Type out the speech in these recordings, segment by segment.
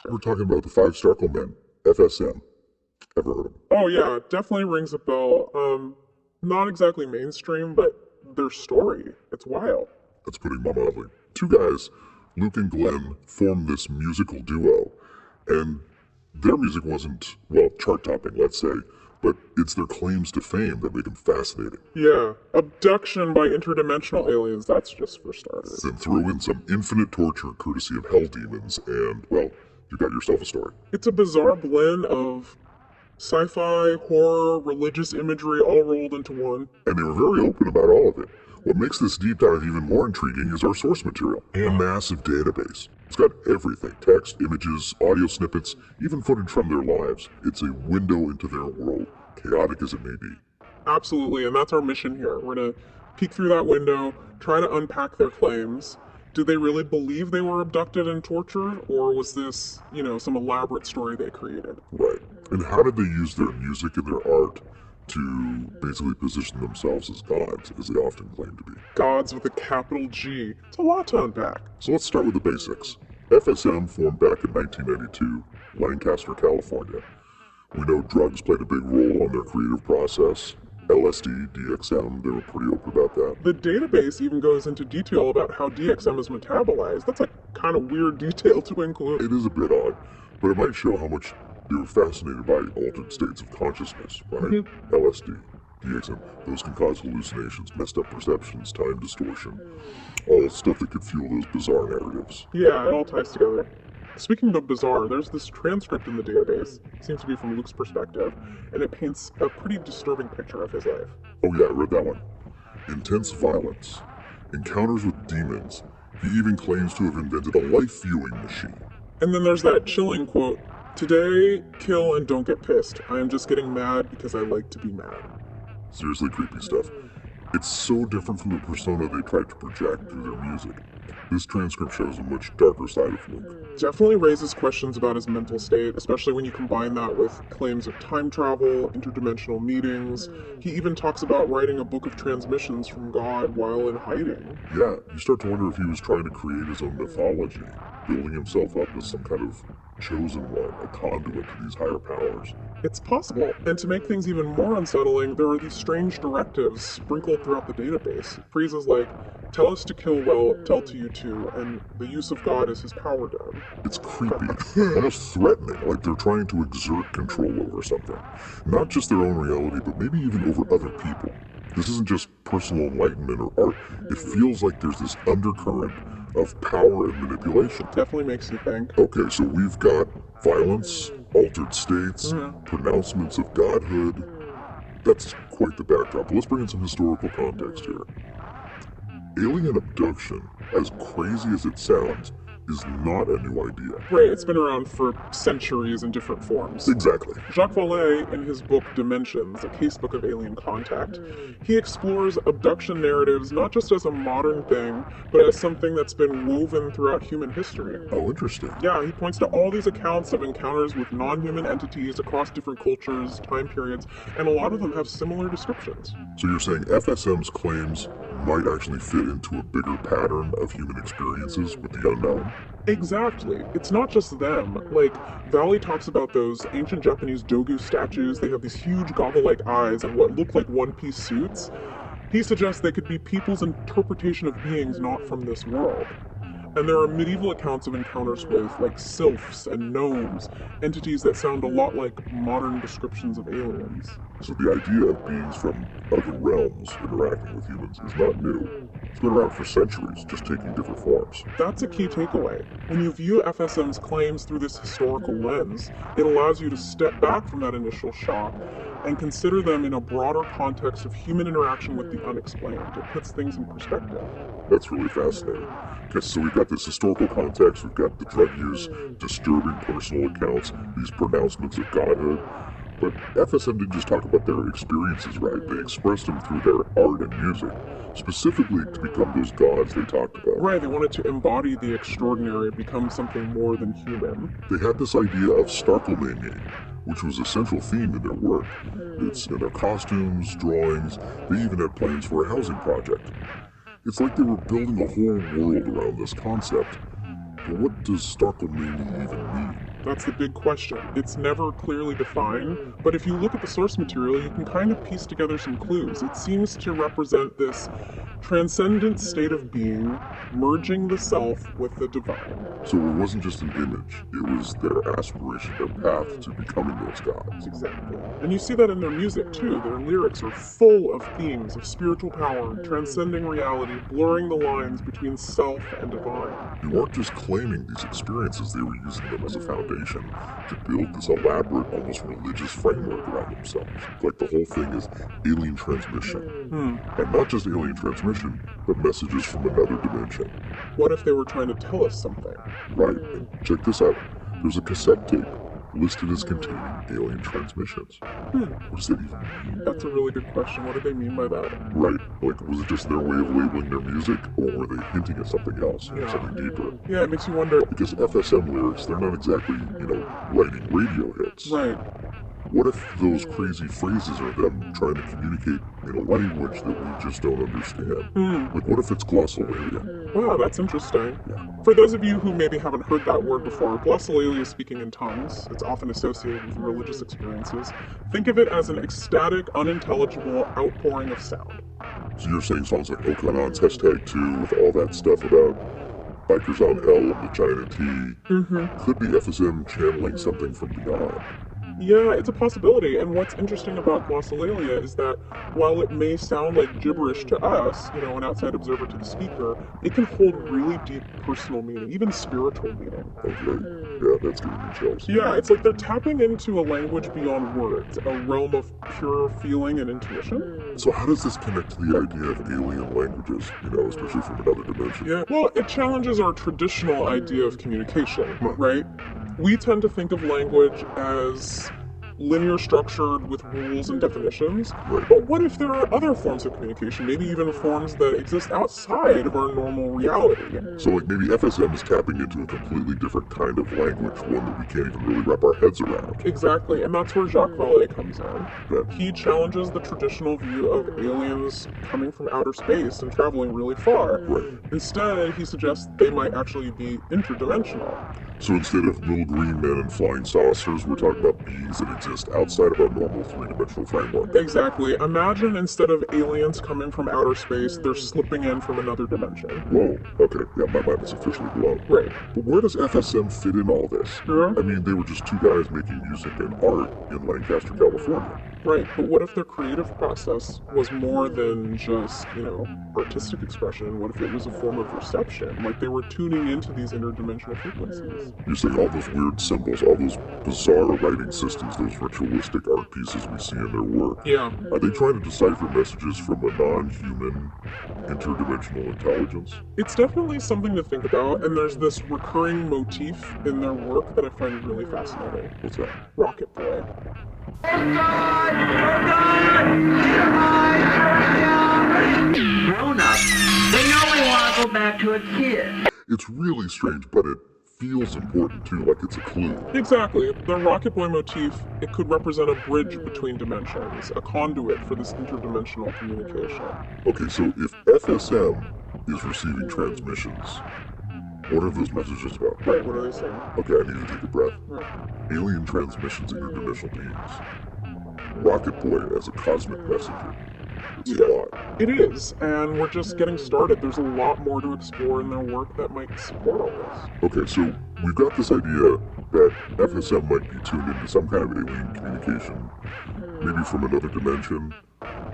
We're talking about the five Starcle men, FSM. Ever heard of them? Oh yeah, it definitely rings a bell. Not exactly mainstream, but their story, it's wild. That's putting it mildly. Two guys, Luke and Glenn, formed this musical duo, and their music wasn't, well, chart-topping, let's say, but it's their claims to fame that make them fascinating. Yeah, abduction by interdimensional aliens, that's just for starters. Then throw in some infinite torture courtesy of hell demons, and, well, you got yourself a story. It's a bizarre blend of sci-fi, horror, religious imagery all rolled into one. And they were very open about all of it. What makes this deep dive even more intriguing is our source material, a massive database. It's got everything, text, images, audio snippets, even footage from their lives. It's a window into their world, chaotic as it may be. Absolutely, and that's our mission here. We're gonna peek through that window, try to unpack their claims. Did they really believe they were abducted and tortured, or was this, some elaborate story they created? Right. And how did they use their music and their art to basically position themselves as gods, as they often claim to be? Gods with a capital G. It's a lot to unpack. So let's start with the basics. FSM formed back in 1992, Lancaster, California. We know drugs played a big role on their creative process. LSD, DXM, they were pretty open about that. The database even goes into detail about how DXM is metabolized. That's a kind of weird detail to include. It is a bit odd, but it might show how much they were fascinated by altered states of consciousness, right? LSD, DXM, those can cause hallucinations, messed up perceptions, time distortion, all stuff that could fuel those bizarre narratives. Yeah, it all ties together. Speaking of bizarre, there's this transcript in the database. It seems to be from Luke's perspective, and it paints a pretty disturbing picture of his life. Oh yeah, I read that one. Intense violence, encounters with demons. He even claims to have invented a life viewing machine. And then there's that chilling quote, "Today, kill and don't get pissed. I am just getting mad because I like to be mad." Seriously creepy stuff. It's so different from the persona they tried to project through their music. This transcript shows a much darker side of Luke. Definitely raises questions about his mental state, especially when you combine that with claims of time travel, interdimensional meetings. He even talks about writing a book of transmissions from God while in hiding. Yeah, you start to wonder if he was trying to create his own mythology, building himself up as some kind of chosen one, a conduit to these higher powers. It's possible, and to make things even more unsettling, there are these strange directives sprinkled throughout the database. Phrases like, "Tell us to kill well, tell to you to," and "the use of God is his power done." It's creepy, almost threatening, like they're trying to exert control over something. Not just their own reality, but maybe even over other people. This isn't just personal enlightenment or art. It feels like there's this undercurrent of power and manipulation. Definitely makes you think. Okay, so we've got violence, altered states, pronouncements of godhood. That's quite the backdrop. But let's bring in some historical context here. Alien abduction, as crazy as it sounds, is not a new idea. Right, it's been around for centuries in different forms. Exactly. Jacques Vallée, in his book Dimensions, a casebook of alien contact, he explores abduction narratives not just as a modern thing, but as something that's been woven throughout human history. Oh, interesting. Yeah, he points to all these accounts of encounters with non-human entities across different cultures, time periods, and a lot of them have similar descriptions. So you're saying FSM's claims might actually fit into a bigger pattern of human experiences with the unknown? Exactly. It's not just them. Like, Valley talks about those ancient Japanese dogu statues. They have these huge goggle-like eyes and what look like one-piece suits. He suggests they could be people's interpretation of beings not from this world. And there are medieval accounts of encounters with, like, sylphs and gnomes, entities that sound a lot like modern descriptions of aliens. So the idea of beings from other realms interacting with humans is not new. It's been around for centuries, just taking different forms. That's a key takeaway. When you view FSM's claims through this historical lens, it allows you to step back from that initial shock and consider them in a broader context of human interaction with the unexplained. It puts things in perspective. That's really fascinating. Okay, so we've got this historical context, we've got the drug use, disturbing personal accounts, these pronouncements of godhood. But FSM didn't just talk about their experiences, right? They expressed them through their art and music, specifically to become those gods they talked about. Right, they wanted to embody the extraordinary, become something more than human. They had this idea of Starcle, which was a central theme in their work. It's in their costumes, drawings, they even had plans for a housing project. It's like they were building a whole world around this concept. But what does Starcle even mean? That's the big question. It's never clearly defined, but if you look at the source material, you can kind of piece together some clues. It seems to represent this transcendent state of being, merging the self with the divine. So it wasn't just an image, it was their aspiration, their path to becoming those gods. Exactly. And you see that in their music too. Their lyrics are full of themes of spiritual power, transcending reality, blurring the lines between self and divine. They weren't just claiming these experiences, they were using them as a foundation to build this elaborate, almost religious framework around themselves. Like the whole thing is alien transmission. And not just alien transmission, but messages from another dimension. What if they were trying to tell us something? Right, and check this out. There's a cassette tape listed as containing alien transmissions. What does that even mean? That's a really good question. What do they mean by that? Right, like was it just their way of labeling their music, or were they hinting at something else, something deeper? Yeah, it makes you wonder. Because FSM lyrics, they're not exactly, writing radio hits. Right. What if those crazy phrases are them trying to communicate in a language that we just don't understand? Like, what if it's glossolalia? Wow, that's interesting. For those of you who maybe haven't heard that word before, glossolalia is speaking in tongues. It's often associated with religious experiences. Think of it as an ecstatic, unintelligible outpouring of sound. So you're saying songs like Okanon's #2 with all that stuff about bikers on L and the China Tea could be FSM channeling something from beyond. Yeah, it's a possibility. And what's interesting about glossolalia is that while it may sound like gibberish to us, an outside observer to the speaker, it can hold really deep personal meaning, even spiritual meaning. Okay, yeah, that's giving me chills. Yeah, it's like they're tapping into a language beyond words, a realm of pure feeling and intuition. So how does this connect to the idea of alien languages, especially from another dimension? Yeah, well, it challenges our traditional idea of communication, right? We tend to think of language as linear structured with rules and definitions. Right. But what if there are other forms of communication, maybe even forms that exist outside of our normal reality? So like maybe FSM is tapping into a completely different kind of language, one that we can't even really wrap our heads around. Exactly, and that's where Jacques Vallée comes in. Right. He challenges the traditional view of aliens coming from outer space and traveling really far. Right. Instead, he suggests they might actually be interdimensional. So instead of little green men and flying saucers, we're talking about beings that exist outside of our normal three-dimensional framework. Exactly. Imagine instead of aliens coming from outer space, they're slipping in from another dimension. Whoa, okay, yeah, my mind is officially blown. Right. But where does FSM fit in all this? Yeah. I mean, they were just two guys making music and art in Lancaster, California. Right, but what if their creative process was more than just, artistic expression? What if it was a form of reception? Like they were tuning into these interdimensional frequencies. You're saying all those weird symbols, all those bizarre writing systems, those ritualistic art pieces we see in their work. Yeah. Are they trying to decipher messages from a non-human interdimensional intelligence? It's definitely something to think about, and there's this recurring motif in their work that I find really fascinating. What's that? Rocket Boy. Grown-ups, they know we want to go back to a kid. It's really strange, but it feels important too, like it's a clue. Exactly. The Rocket Boy motif, it could represent a bridge between dimensions, a conduit for this interdimensional communication. Okay, so if FSM is receiving transmissions, what are those messages about? Right, what are they saying? Okay, I need to take a breath. Right. Alien transmissions, interdimensional beings. Rocket Boy as a cosmic messenger. It's a lot. It is, and we're just getting started. There's a lot more to explore in their work that might support all this. Okay, so we've got this idea that FSM might be tuned into some kind of alien communication, maybe from another dimension.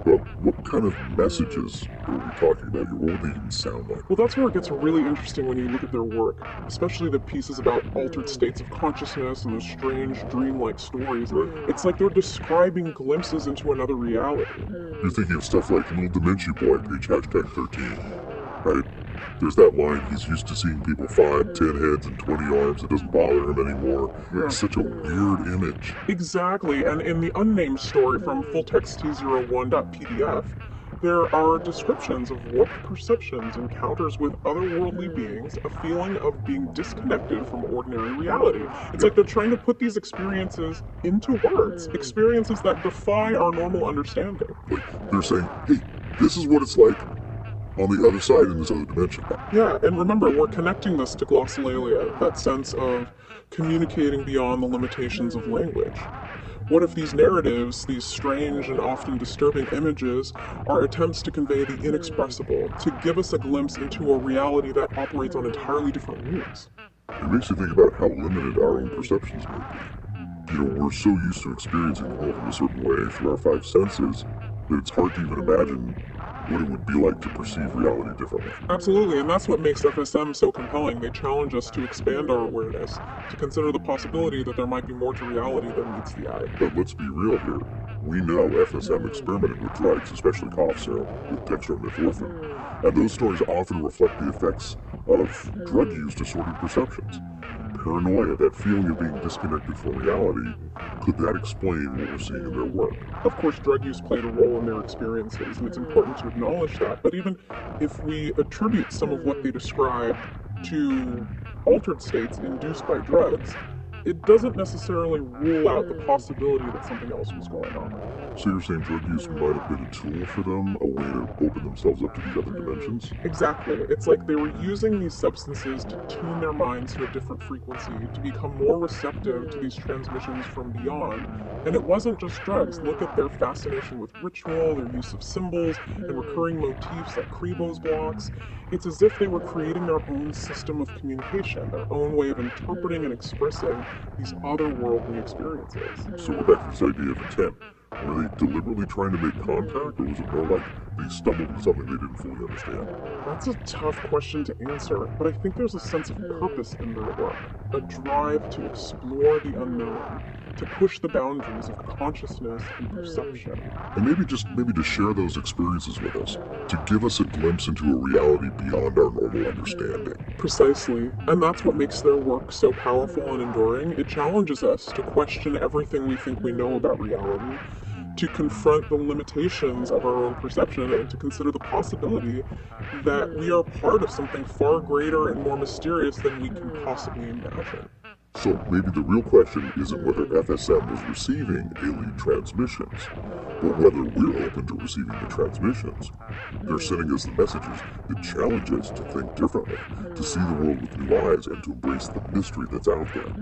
But what kind of messages are we talking about here? What would they even sound like? Well, that's where it gets really interesting when you look at their work, especially the pieces about altered states of consciousness and those strange dreamlike stories. It's like they're describing glimpses into another reality. You're thinking of stuff like Little Dementia Boy, page #13, right? There's that line, he's used to seeing people 5, 10 heads and 20 arms. It doesn't bother him anymore. It's such a weird image. Exactly, and in the unnamed story from fulltext-t01.pdf, there are descriptions of warped perceptions, encounters with otherworldly beings, a feeling of being disconnected from ordinary reality. It's like they're trying to put these experiences into words, experiences that defy our normal understanding. Like, they're saying, hey, this is what it's like on the other side in this other dimension. Yeah, and remember, we're connecting this to glossolalia, that sense of communicating beyond the limitations of language. What if these narratives, these strange and often disturbing images, are attempts to convey the inexpressible, to give us a glimpse into a reality that operates on entirely different rules? It makes you think about how limited our own perceptions may be. You know, we're so used to experiencing the world in a certain way through our five senses that it's hard to even imagine what it would be like to perceive reality differently. Absolutely, and that's what makes FSM so compelling. They challenge us to expand our awareness, to consider the possibility that there might be more to reality than meets the eye. But let's be real here. We know FSM experimented with drugs, especially cough syrup, with dextromethorphan, and those stories often reflect the effects of drug use distorted perceptions. Paranoia, that feeling of being disconnected from reality, could that explain what we're seeing in their work? Of course, drug use played a role in their experiences, and it's important to acknowledge that. But even if we attribute some of what they describe to altered states induced by drugs, it doesn't necessarily rule out the possibility that something else was going on. So you're saying drug use might have been a tool for them, a way to open themselves up to these other dimensions? Exactly. It's like they were using these substances to tune their minds to a different frequency, to become more receptive to these transmissions from beyond. And it wasn't just drugs. Look at their fascination with ritual, their use of symbols, and recurring motifs like Kribos blocks. It's as if they were creating their own system of communication, their own way of interpreting and expressing these otherworldly experiences. So we're back to this idea of intent. Were they deliberately trying to make contact, or was it more like they stumbled into something they didn't fully understand? That's a tough question to answer, but I think there's a sense of purpose in their work, a drive to explore the unknown, to push the boundaries of consciousness and perception. And maybe to share those experiences with us, to give us a glimpse into a reality beyond our normal understanding. Precisely, and that's what makes their work so powerful and enduring. It challenges us to question everything we think we know about reality, to confront the limitations of our own perception, and to consider the possibility that we are part of something far greater and more mysterious than we can possibly imagine. So maybe the real question isn't whether FSM is receiving alien transmissions, but whether we're open to receiving the transmissions. They're sending us the messages that challenge us to think differently, to see the world with new eyes, and to embrace the mystery that's out there.